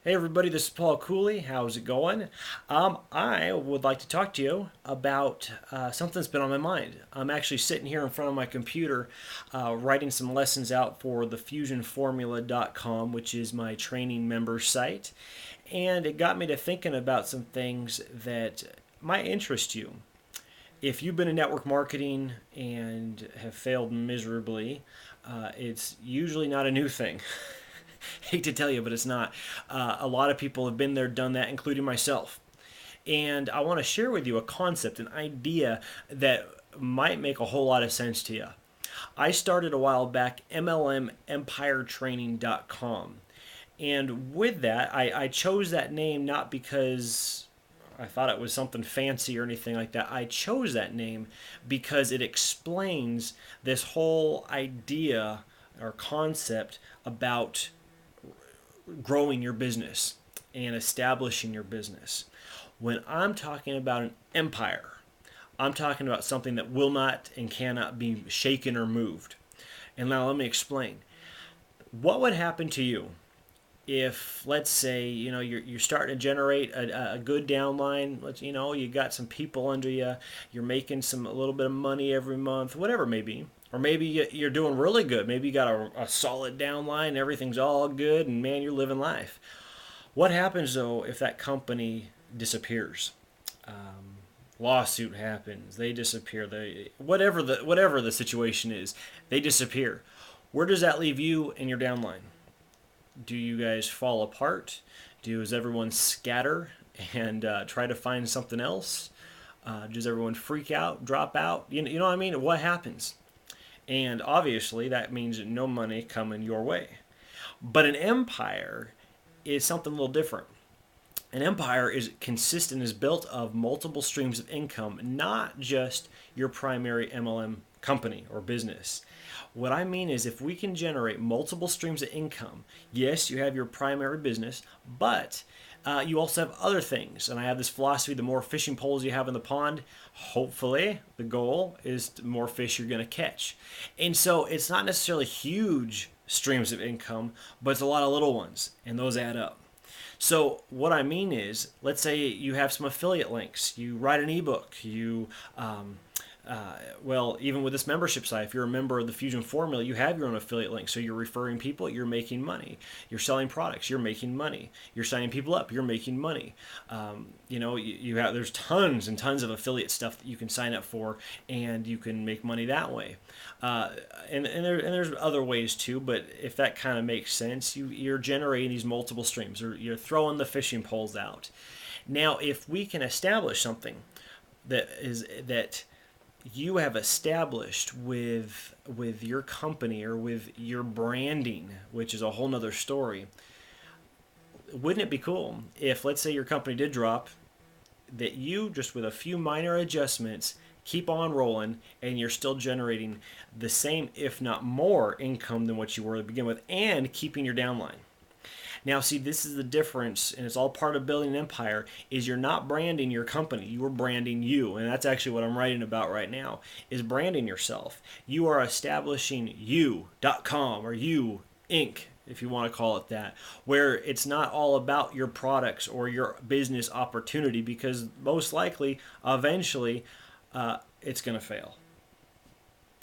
Hey everybody, this is Paul Cooley. How's it going? I would like to talk to you about something that's been on my mind. I'm actually sitting here in front of my computer writing some lessons out for the fusionformula.com, which is my training member site. And it got me to thinking about some things that might interest you. If you've been in network marketing and have failed miserably, it's usually not a new thing. Hate to tell you, but it's not. A lot of people have been there, done that, including myself. And I want to share with you a concept, an idea that might make a whole lot of sense to you. I started a while back MLMEmpiretraining.com. And with that, I chose that name not because I thought it was something fancy or anything like that. I chose that name because it explains this whole idea or concept about growing your business and establishing your business. When I'm talking about an empire, I'm talking about something that will not and cannot be shaken or moved. And now let me explain. What would happen to you if, let's say, you're starting to generate a good downline? You got some people under you, you're making a little bit of money every month, whatever it may be. Or maybe you're doing really good. Maybe you got a solid downline, everything's all good, and man, you're living life. What happens though if that company disappears? Lawsuit happens, they disappear. Whatever the situation is, they disappear. Where does that leave you and your downline? Do you guys fall apart? Does everyone scatter and try to find something else? Does everyone freak out, drop out? You know what I mean? What happens? And obviously, that means no money coming your way. But an empire is something a little different. An empire is consistent, is built of multiple streams of income, not just your primary MLM company or business. What I mean is, if we can generate multiple streams of income, yes, you have your primary business, but you also have other things. And I have this philosophy: the more fishing poles you have in the pond, hopefully the goal is the more fish you're going to catch. And so it's not necessarily huge streams of income, but it's a lot of little ones, and those add up. So what I mean is, let's say you have some affiliate links. You write an ebook. Even with this membership site, if you're a member of the Fusion Formula, you have your own affiliate link. So you're referring people, you're making money. You're selling products, you're making money. You're signing people up, you're making money. There's tons and tons of affiliate stuff that you can sign up for, and you can make money that way. And there's other ways too, but if that kind of makes sense, you're generating these multiple streams, or you're throwing the fishing poles out. Now, if we can establish something that you have established with your company or with your branding, which is a whole nother story. Wouldn't it be cool if, let's say, your company did drop, that you, just with a few minor adjustments, keep on rolling and you're still generating the same, if not more, income than what you were to begin with, and keeping your downline? Now, see, this is the difference, and it's all part of building an empire, is you're not branding your company, you are branding you. And that's actually what I'm writing about right now, is branding yourself. You are establishing you.com or you Inc., if you want to call it that, where it's not all about your products or your business opportunity, because most likely, eventually, it's going to fail.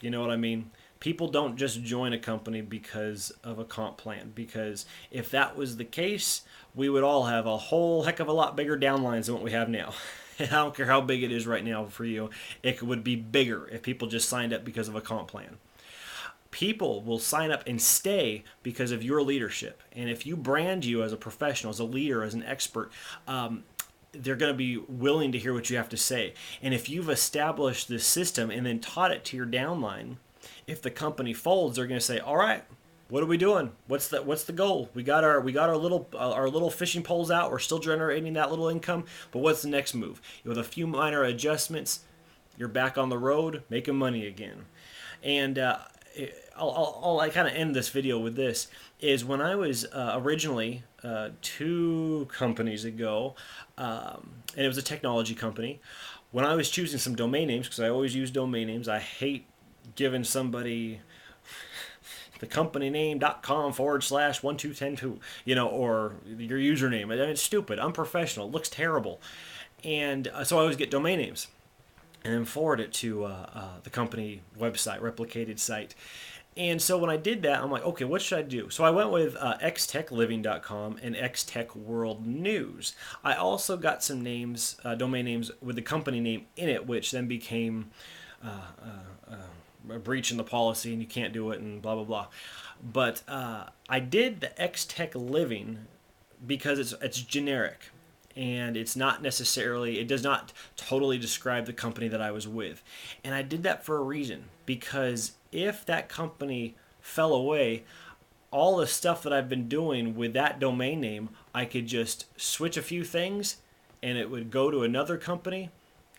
You know what I mean? People don't just join a company because of a comp plan, because if that was the case, we would all have a whole heck of a lot bigger downlines than what we have now. I don't care how big it is right now for you. It would be bigger if people just signed up because of a comp plan. People will sign up and stay because of your leadership. And if you brand you as a professional, as a leader, as an expert, they're going to be willing to hear what you have to say. And if you've established this system and then taught it to your downline, if the company folds, they're going to say, "All right, what are we doing? What's the goal? We got our little fishing poles out. We're still generating that little income, but what's the next move?" With a few minor adjustments, you're back on the road making money again. And I kind of end this video with this: is when I was originally 2 companies ago, and it was a technology company. When I was choosing some domain names, because I always use domain names, I hate giving somebody thecompanyname.com/1210, or your username. I mean, it's stupid, unprofessional, it looks terrible. And so I always get domain names and then forward it to the company website, replicated site. And so when I did that, I'm like, okay, what should I do? So I went with xtechliving.com and xtechworldnews. I also got some names, domain names with the company name in it, which then became a breach in the policy and you can't do it and blah, blah, blah. But I did the xtechliving because it's generic. And it's not necessarily, it does not totally describe the company that I was with. And I did that for a reason, because if that company fell away, all the stuff that I've been doing with that domain name, I could just switch a few things and it would go to another company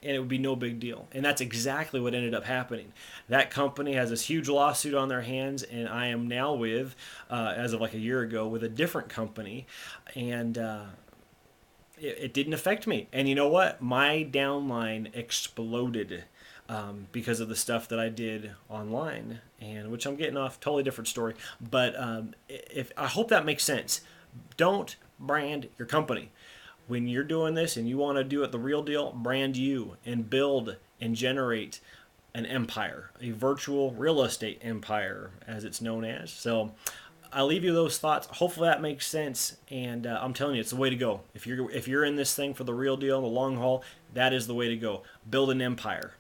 and it would be no big deal. And that's exactly what ended up happening. That company has this huge lawsuit on their hands, and I am now with, as of like a year ago, with a different company. And it didn't affect me. And you know what? My downline exploded because of the stuff that I did online, and which I'm getting off, totally different story. But if I hope that makes sense. Don't brand your company. When you're doing this and you want to do it the real deal, brand you and build and generate an empire, a virtual real estate empire, as it's known as. So I'll leave you those thoughts. Hopefully that makes sense, and I'm telling you, it's the way to go. If you're in this thing for the real deal, the long haul, that is the way to go. Build an empire.